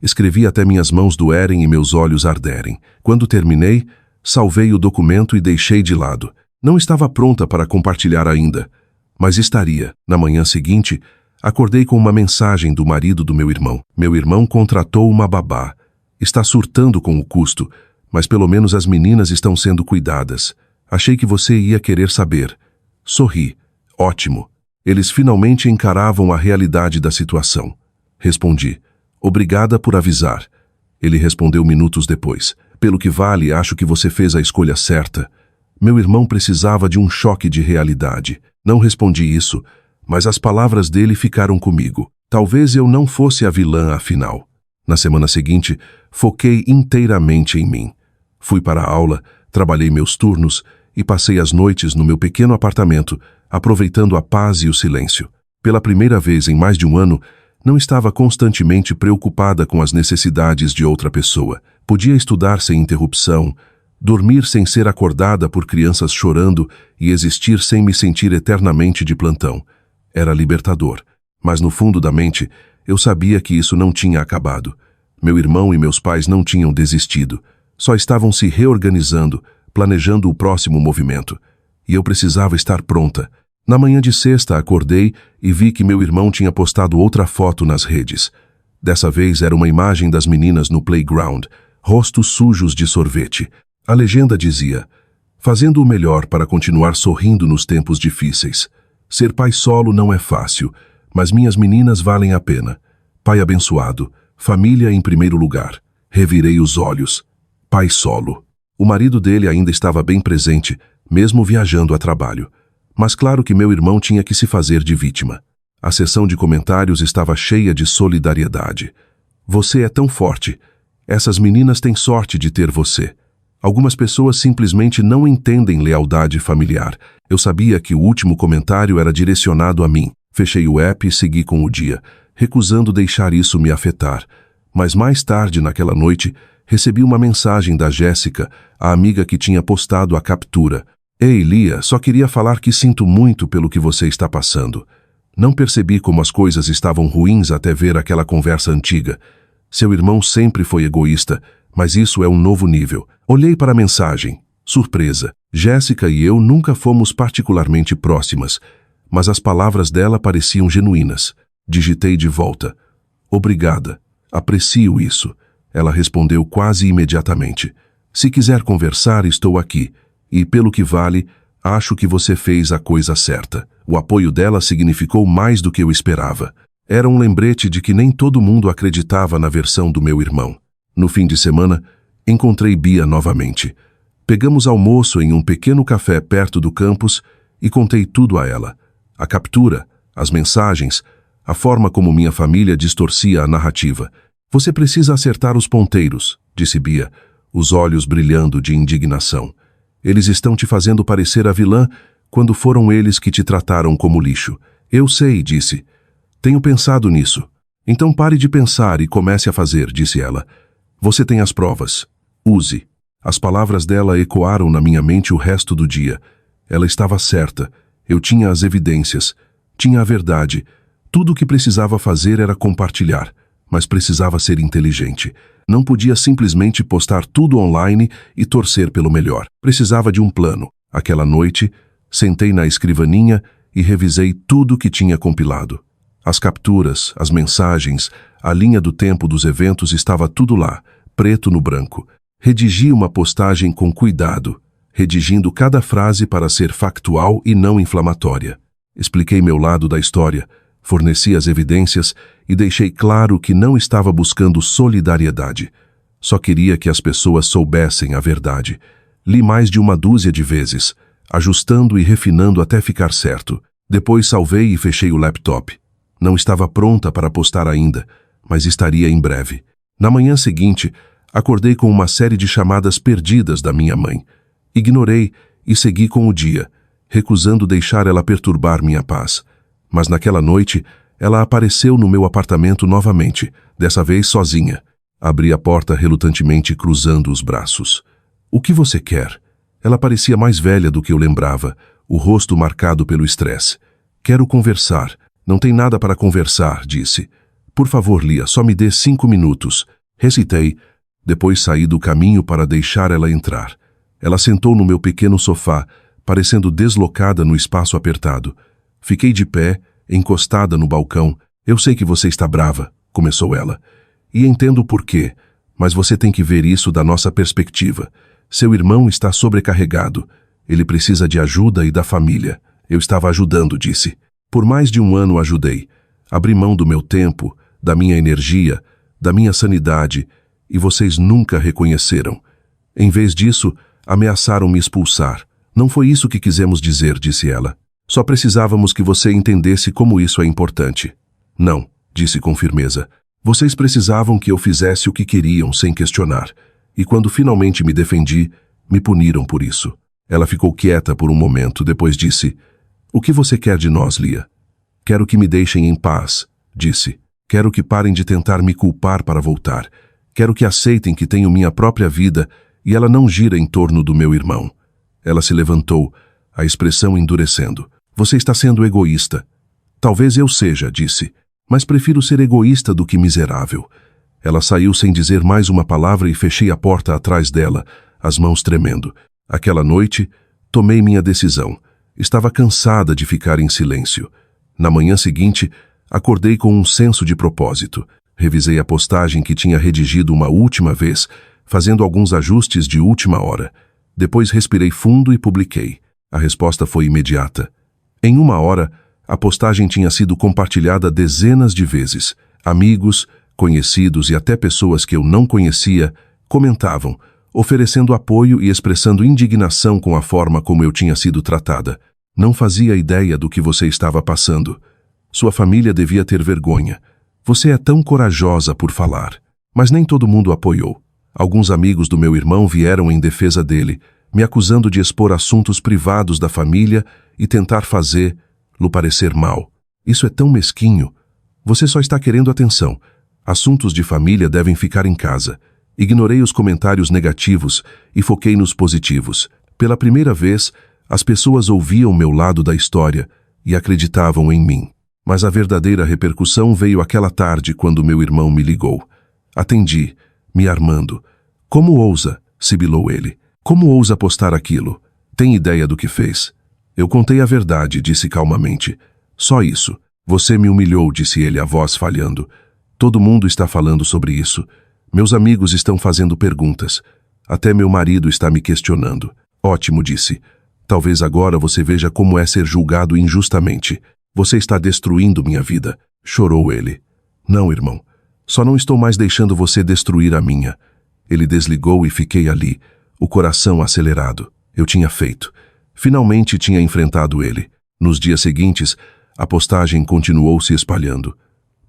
Escrevi até minhas mãos doerem e meus olhos arderem. Quando terminei, salvei o documento e deixei de lado. Não estava pronta para compartilhar ainda, mas estaria. Na manhã seguinte, acordei com uma mensagem do marido do meu irmão. Meu irmão contratou uma babá. Está surtando com o custo, mas pelo menos as meninas estão sendo cuidadas. Achei que você ia querer saber. Sorri. Ótimo. Eles finalmente encaravam a realidade da situação. Respondi. Obrigada por avisar. Ele respondeu minutos depois. Pelo que vale, acho que você fez a escolha certa. Meu irmão precisava de um choque de realidade. Não respondi isso, mas as palavras dele ficaram comigo. Talvez eu não fosse a vilã afinal. Na semana seguinte, foquei inteiramente em mim. Fui para a aula, trabalhei meus turnos e passei as noites no meu pequeno apartamento, aproveitando a paz e o silêncio. Pela primeira vez em mais de um ano, não estava constantemente preocupada com as necessidades de outra pessoa. Podia estudar sem interrupção, dormir sem ser acordada por crianças chorando e existir sem me sentir eternamente de plantão. Era libertador. Mas no fundo da mente, eu sabia que isso não tinha acabado. Meu irmão e meus pais não tinham desistido. Só estavam se reorganizando, planejando o próximo movimento. E eu precisava estar pronta. Na manhã de sexta, acordei e vi que meu irmão tinha postado outra foto nas redes. Dessa vez era uma imagem das meninas no playground, rostos sujos de sorvete. A legenda dizia: fazendo o melhor para continuar sorrindo nos tempos difíceis. Ser pai solo não é fácil, mas minhas meninas valem a pena. Pai abençoado, família em primeiro lugar. Revirei os olhos. Pai solo. O marido dele ainda estava bem presente, mesmo viajando a trabalho. Mas claro que meu irmão tinha que se fazer de vítima. A seção de comentários estava cheia de solidariedade. Você é tão forte. Essas meninas têm sorte de ter você. Algumas pessoas simplesmente não entendem lealdade familiar. Eu sabia que o último comentário era direcionado a mim. Fechei o app e segui com o dia, recusando deixar isso me afetar. Mas mais tarde, naquela noite, recebi uma mensagem da Jéssica, a amiga que tinha postado a captura. Ei, Lia, só queria falar que sinto muito pelo que você está passando. Não percebi como as coisas estavam ruins até ver aquela conversa antiga. Seu irmão sempre foi egoísta, mas isso é um novo nível. Olhei para a mensagem. Surpresa. Jéssica e eu nunca fomos particularmente próximas, mas as palavras dela pareciam genuínas. Digitei de volta. Obrigada. Aprecio isso. Ela respondeu quase imediatamente. Se quiser conversar, estou aqui. E, pelo que vale, acho que você fez a coisa certa. O apoio dela significou mais do que eu esperava. Era um lembrete de que nem todo mundo acreditava na versão do meu irmão. No fim de semana, encontrei Bia novamente. Pegamos almoço em um pequeno café perto do campus e contei tudo a ela. A captura, as mensagens, a forma como minha família distorcia a narrativa. Você precisa acertar os ponteiros, disse Bia, os olhos brilhando de indignação. Eles estão te fazendo parecer a vilã quando foram eles que te trataram como lixo. Eu sei, disse. Tenho pensado nisso. Então pare de pensar e comece a fazer, disse ela. Você tem as provas. Use. As palavras dela ecoaram na minha mente o resto do dia. Ela estava certa. Eu tinha as evidências. Tinha a verdade. Tudo o que precisava fazer era compartilhar. mas precisava ser inteligente. Não podia simplesmente postar tudo online e torcer pelo melhor. Precisava de um plano. Aquela noite, sentei na escrivaninha e revisei tudo que tinha compilado. As capturas, as mensagens, a linha do tempo dos eventos, estava tudo lá, preto no branco. Redigi uma postagem com cuidado, redigindo cada frase para ser factual e não inflamatória. Expliquei meu lado da história, forneci as evidências e deixei claro que não estava buscando solidariedade. Só queria que as pessoas soubessem a verdade. Li mais de uma dúzia de vezes, ajustando e refinando até ficar certo. Depois salvei e fechei o laptop. Não estava pronta para postar ainda, mas estaria em breve. Na manhã seguinte, acordei com uma série de chamadas perdidas da minha mãe. Ignorei e segui com o dia, recusando deixar ela perturbar minha paz. Mas naquela noite, ela apareceu no meu apartamento novamente, dessa vez sozinha. Abri a porta relutantemente, cruzando os braços. "O que você quer?" Ela parecia mais velha do que eu lembrava, o rosto marcado pelo estresse. "Quero conversar." "Não tem nada para conversar", disse. "Por favor, Lia, só me dê 5 minutos." Recitei. Depois saí do caminho para deixar ela entrar. Ela sentou no meu pequeno sofá, parecendo deslocada no espaço apertado. Fiquei de pé, encostada no balcão. "Eu sei que você está brava", começou ela. "E entendo por quê, mas você tem que ver isso da nossa perspectiva. Seu irmão está sobrecarregado. Ele precisa de ajuda e da família." "Eu estava ajudando", disse. "Por mais de um ano ajudei. Abri mão do meu tempo, da minha energia, da minha sanidade, e vocês nunca reconheceram. Em vez disso, ameaçaram me expulsar. Não foi isso que quisemos dizer", disse ela. "Só precisávamos que você entendesse como isso é importante." "Não", disse com firmeza. "Vocês precisavam que eu fizesse o que queriam sem questionar. E quando finalmente me defendi, me puniram por isso." Ela ficou quieta por um momento, depois disse: "O que você quer de nós, Lia?" "Quero que me deixem em paz", disse. "Quero que parem de tentar me culpar para voltar. Quero que aceitem que tenho minha própria vida e ela não gira em torno do meu irmão." Ela se levantou, a expressão endurecendo. "Você está sendo egoísta." "Talvez eu seja", disse, "mas prefiro ser egoísta do que miserável." Ela saiu sem dizer mais uma palavra e fechei a porta atrás dela, as mãos tremendo. Aquela noite, tomei minha decisão. Estava cansada de ficar em silêncio. Na manhã seguinte, acordei com um senso de propósito. Revisei a postagem que tinha redigido uma última vez, fazendo alguns ajustes de última hora. Depois respirei fundo e publiquei. A resposta foi imediata. Em 1 hora, a postagem tinha sido compartilhada dezenas de vezes. Amigos, conhecidos e até pessoas que eu não conhecia comentavam, oferecendo apoio e expressando indignação com a forma como eu tinha sido tratada. "Não fazia ideia do que você estava passando. Sua família devia ter vergonha. Você é tão corajosa por falar." Mas nem todo mundo apoiou. Alguns amigos do meu irmão vieram em defesa dele, me acusando de expor assuntos privados da família e tentar fazê-lo parecer mal. "Isso é tão mesquinho. Você só está querendo atenção. Assuntos de família devem ficar em casa." Ignorei os comentários negativos e foquei nos positivos. Pela primeira vez, as pessoas ouviam meu lado da história e acreditavam em mim. Mas a verdadeira repercussão veio aquela tarde quando meu irmão me ligou. Atendi, me armando. "Como ousa?", sibilou ele. "Como ousa postar aquilo? Tem ideia do que fez?" "Eu contei a verdade", disse calmamente. "Só isso." "Você me humilhou", disse ele, a voz falhando. "Todo mundo está falando sobre isso. Meus amigos estão fazendo perguntas. Até meu marido está me questionando." "Ótimo", disse. "Talvez agora você veja como é ser julgado injustamente. Você está destruindo minha vida." Chorou ele. "Não, irmão. Só não estou mais deixando você destruir a minha." Ele desligou e fiquei ali, o coração acelerado. Eu tinha feito. Finalmente tinha enfrentado ele. Nos dias seguintes, a postagem continuou se espalhando.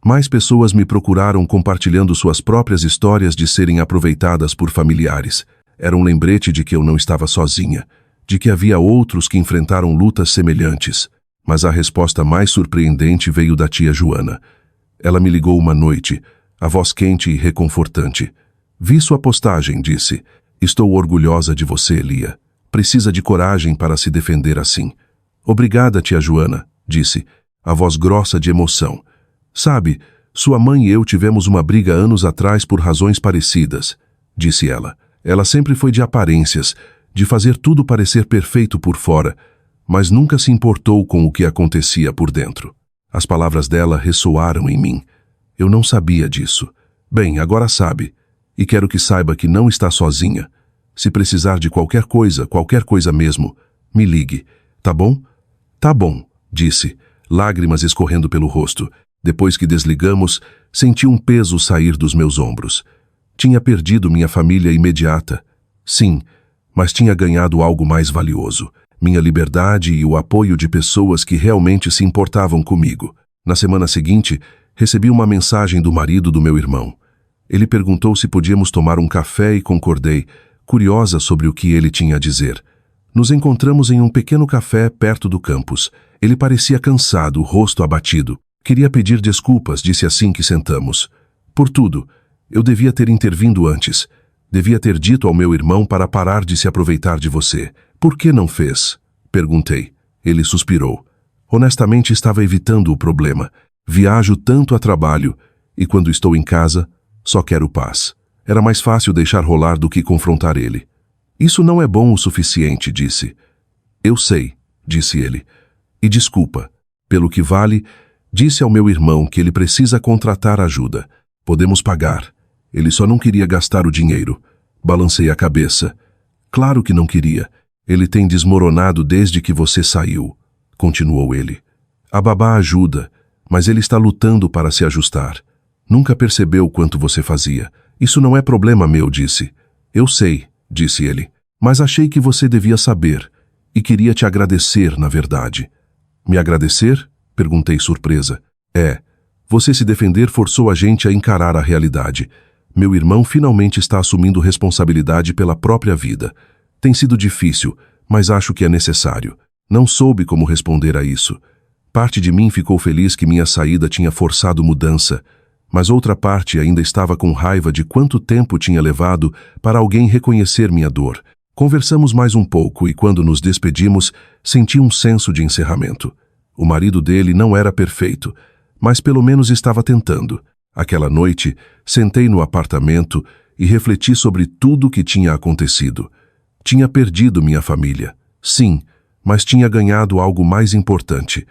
Mais pessoas me procuraram compartilhando suas próprias histórias de serem aproveitadas por familiares. Era um lembrete de que eu não estava sozinha, de que havia outros que enfrentaram lutas semelhantes. Mas a resposta mais surpreendente veio da tia Joana. Ela me ligou uma noite, a voz quente e reconfortante. "Vi sua postagem", disse. "Estou orgulhosa de você, Lia. Precisa de coragem para se defender assim." "Obrigada, tia Joana", disse, a voz grossa de emoção. "Sabe, Sua mãe e eu tivemos uma briga anos atrás por razões parecidas, disse ela. Ela sempre foi de aparências, de fazer tudo parecer perfeito por fora, mas nunca se importou com o que acontecia por dentro. As palavras dela ressoaram em mim. Eu não sabia disso. Bem, agora sabe. E quero que saiba que não está sozinha. Se precisar de qualquer coisa mesmo, me ligue. Tá bom? Tá bom, disse, lágrimas escorrendo pelo rosto. Depois que desligamos, senti um peso sair dos meus ombros. Tinha perdido minha família imediata. Sim, mas tinha ganhado algo mais valioso. Minha liberdade e o apoio de pessoas que realmente se importavam comigo. Na semana seguinte, recebi uma mensagem do marido do meu irmão. Ele perguntou se podíamos tomar um café e concordei, curiosa sobre o que ele tinha a dizer. Nos encontramos em um pequeno café perto do campus. Ele parecia cansado, o rosto abatido. Queria pedir desculpas, disse assim que sentamos. Por tudo. Eu devia ter intervindo antes. Devia ter dito ao meu irmão para parar de se aproveitar de você. Por que não fez? Perguntei. Ele suspirou. Honestamente, estava evitando o problema. Viajo tanto a trabalho e quando estou em casa, só quero paz. Era mais fácil deixar rolar do que confrontar ele. Isso não é bom o suficiente, disse. Eu sei, disse ele. E desculpa. Pelo que vale, disse ao meu irmão que ele precisa contratar ajuda. Podemos pagar. Ele só não queria gastar o dinheiro. Balancei a cabeça. Claro que não queria. Ele tem desmoronado desde que você saiu, continuou ele. A babá ajuda, mas ele está lutando para se ajustar. Nunca percebeu quanto você fazia. Isso não é problema meu, disse. Eu sei, disse ele, mas achei que você devia saber. E queria te agradecer, na verdade. Me agradecer? Perguntei surpresa. Você se defender forçou a gente a encarar a realidade. Meu irmão finalmente está assumindo responsabilidade pela própria vida. Tem sido difícil, mas acho que é necessário. Não soube como responder a isso. Parte de mim ficou feliz que minha saída tinha forçado mudança, mas outra parte ainda estava com raiva de quanto tempo tinha levado para alguém reconhecer minha dor. Conversamos mais um pouco e quando nos despedimos, senti um senso de encerramento. O marido dele não era perfeito, mas pelo menos estava tentando. Aquela noite, sentei no apartamento e refleti sobre tudo o que tinha acontecido. Tinha perdido minha família, sim, mas tinha ganhado algo mais importante.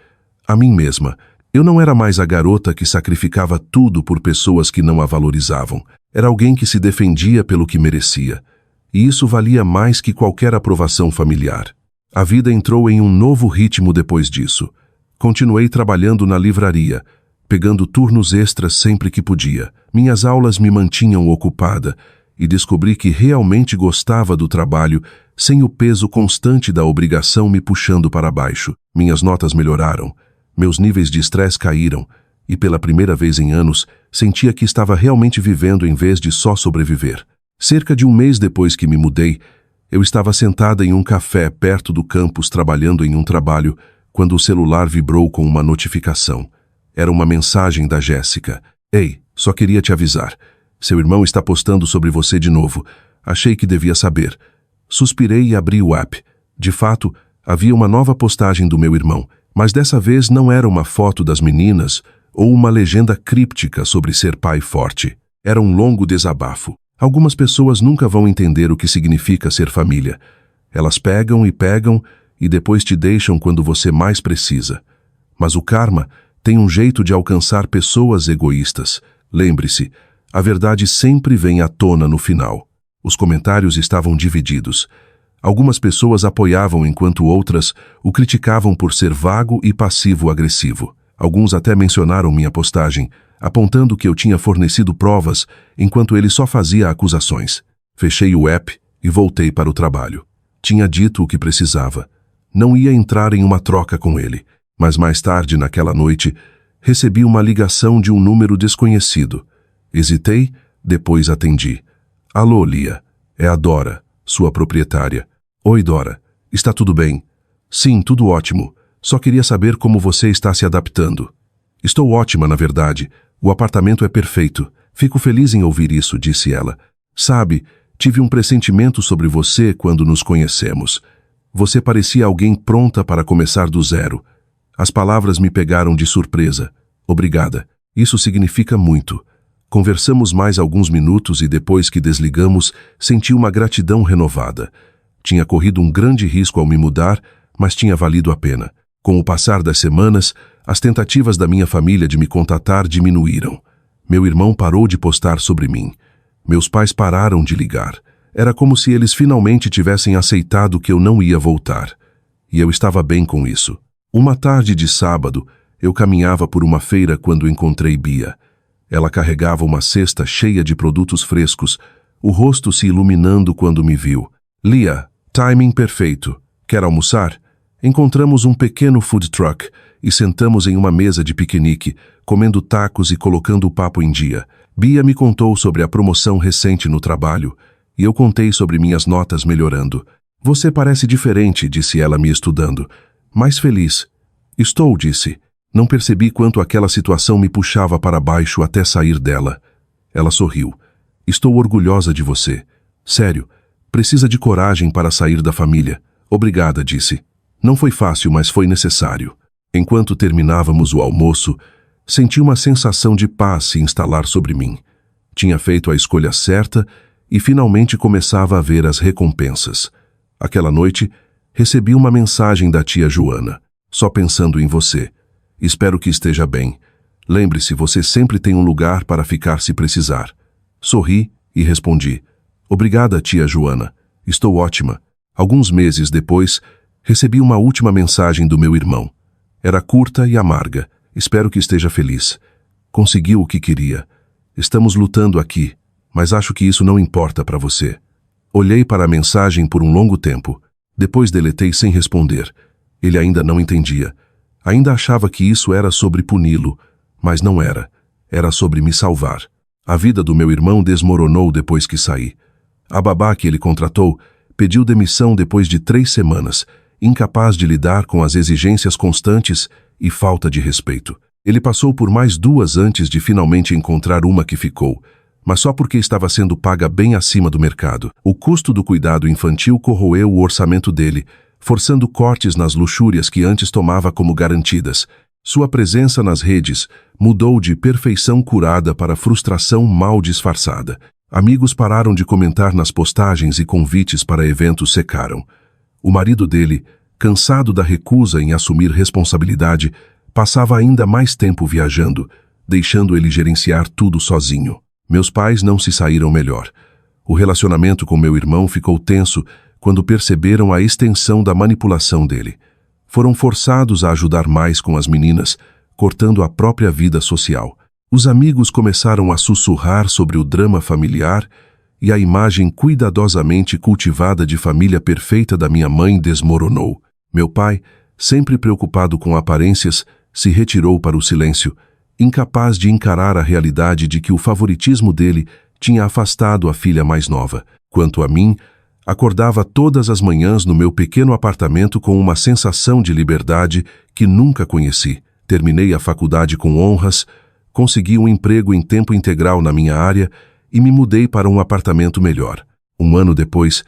A mim mesma. Eu não era mais a garota que sacrificava tudo por pessoas que não a valorizavam. Era alguém que se defendia pelo que merecia. E isso valia mais que qualquer aprovação familiar. A vida entrou em um novo ritmo depois disso. Continuei trabalhando na livraria, pegando turnos extras sempre que podia. Minhas aulas me mantinham ocupada e descobri que realmente gostava do trabalho sem o peso constante da obrigação me puxando para baixo. Minhas notas melhoraram, meus níveis de estresse caíram e pela primeira vez em anos sentia que estava realmente vivendo em vez de só sobreviver. Cerca de um mês depois que me mudei, eu estava sentada em um café perto do campus trabalhando em um trabalho quando o celular vibrou com uma notificação. Era uma mensagem da Jéssica. Ei, só queria te avisar. Seu irmão está postando sobre você de novo. Achei que devia saber. Suspirei e abri o app. De fato, havia uma nova postagem do meu irmão, mas dessa vez não era uma foto das meninas ou uma legenda críptica sobre ser pai forte. Era um longo desabafo. Algumas pessoas nunca vão entender o que significa ser família. Elas pegam e depois te deixam quando você mais precisa. Mas o karma tem um jeito de alcançar pessoas egoístas. Lembre-se, a verdade sempre vem à tona no final. Os comentários estavam divididos. Algumas pessoas apoiavam enquanto outras o criticavam por ser vago e passivo-agressivo. Alguns até mencionaram minha postagem, apontando que eu tinha fornecido provas enquanto ele só fazia acusações. Fechei o app e voltei para o trabalho. Tinha dito o que precisava. Não ia entrar em uma troca com ele. Mas mais tarde, naquela noite, recebi uma ligação de um número desconhecido. Hesitei, depois atendi. Alô, Lia. É a Dora, sua proprietária. Oi, Dora. Está tudo bem? Sim, tudo ótimo. Só queria saber como você está se adaptando. Estou ótima, na verdade. O apartamento é perfeito. Fico feliz em ouvir isso, disse ela. Sabe, tive um pressentimento sobre você quando nos conhecemos. Você parecia alguém pronta para começar do zero. As palavras me pegaram de surpresa. Obrigada. Isso significa muito. Conversamos mais alguns minutos e depois que desligamos, senti uma gratidão renovada. Tinha corrido um grande risco ao me mudar, mas tinha valido a pena. Com o passar das semanas, as tentativas da minha família de me contatar diminuíram. Meu irmão parou de postar sobre mim. Meus pais pararam de ligar. Era como se eles finalmente tivessem aceitado que eu não ia voltar. E eu estava bem com isso. Uma tarde de sábado, eu caminhava por uma feira quando encontrei Bia. Ela carregava uma cesta cheia de produtos frescos, o rosto se iluminando quando me viu. Lia, timing perfeito. Quer almoçar? Encontramos um pequeno food truck e sentamos em uma mesa de piquenique, comendo tacos e colocando o papo em dia. Bia me contou sobre a promoção recente no trabalho e eu contei sobre minhas notas melhorando. Você parece diferente, disse ela me estudando. Mais feliz. Estou, disse. Não percebi quanto aquela situação me puxava para baixo até sair dela. Ela sorriu. Estou orgulhosa de você. Sério, precisa de coragem para sair da família. Obrigada, disse. Não foi fácil, mas foi necessário. Enquanto terminávamos o almoço, senti uma sensação de paz se instalar sobre mim. Tinha feito a escolha certa e finalmente começava a ver as recompensas. Aquela noite, recebi uma mensagem da tia Joana. Só pensando em você. Espero que esteja bem. Lembre-se, você sempre tem um lugar para ficar se precisar. Sorri e respondi. Obrigada, tia Joana. Estou ótima. Alguns meses depois, recebi uma última mensagem do meu irmão. Era curta e amarga. Espero que esteja feliz. Conseguiu o que queria. Estamos lutando aqui, mas acho que isso não importa para você. Olhei para a mensagem por um longo tempo. Depois deletei sem responder. Ele ainda não entendia. Ainda achava que isso era sobre puni-lo, mas não era. Era sobre me salvar. A vida do meu irmão desmoronou depois que saí. A babá que ele contratou pediu demissão depois de 3 semanas, incapaz de lidar com as exigências constantes e falta de respeito. Ele passou por mais 2 antes de finalmente encontrar uma que ficou, mas só porque estava sendo paga bem acima do mercado. O custo do cuidado infantil corroeu o orçamento dele, forçando cortes nas luxúrias que antes tomava como garantidas. Sua presença nas redes mudou de perfeição curada para frustração mal disfarçada. Amigos pararam de comentar nas postagens e convites para eventos secaram. O marido dele, cansado da recusa em assumir responsabilidade, passava ainda mais tempo viajando, deixando ele gerenciar tudo sozinho. Meus pais não se saíram melhor. O relacionamento com meu irmão ficou tenso quando perceberam a extensão da manipulação dele. Foram forçados a ajudar mais com as meninas, cortando a própria vida social. Os amigos começaram a sussurrar sobre o drama familiar e a imagem cuidadosamente cultivada de família perfeita da minha mãe desmoronou. Meu pai, sempre preocupado com aparências, se retirou para o silêncio, incapaz de encarar a realidade de que o favoritismo dele tinha afastado a filha mais nova. Quanto a mim, acordava todas as manhãs no meu pequeno apartamento com uma sensação de liberdade que nunca conheci. Terminei a faculdade com honras, consegui um emprego em tempo integral na minha área e me mudei para um apartamento melhor. 1 ano depois,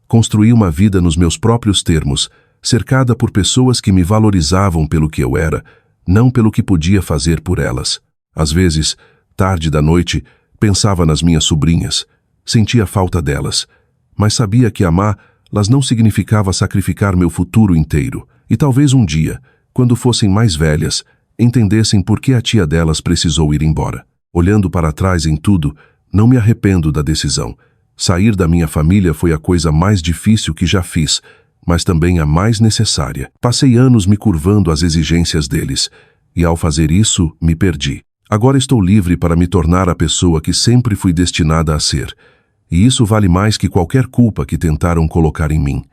construí uma vida nos meus próprios termos, cercada por pessoas que me valorizavam pelo que eu era, não pelo que podia fazer por elas. Às vezes, tarde da noite, pensava nas minhas sobrinhas, sentia falta delas, mas sabia que amá-las não significava sacrificar meu futuro inteiro. E talvez um dia, quando fossem mais velhas, entendessem por que a tia delas precisou ir embora. Olhando para trás em tudo, não me arrependo da decisão. Sair da minha família foi a coisa mais difícil que já fiz, mas também a mais necessária. Passei anos me curvando às exigências deles, e ao fazer isso, me perdi. Agora estou livre para me tornar a pessoa que sempre fui destinada a ser. E isso vale mais que qualquer culpa que tentaram colocar em mim.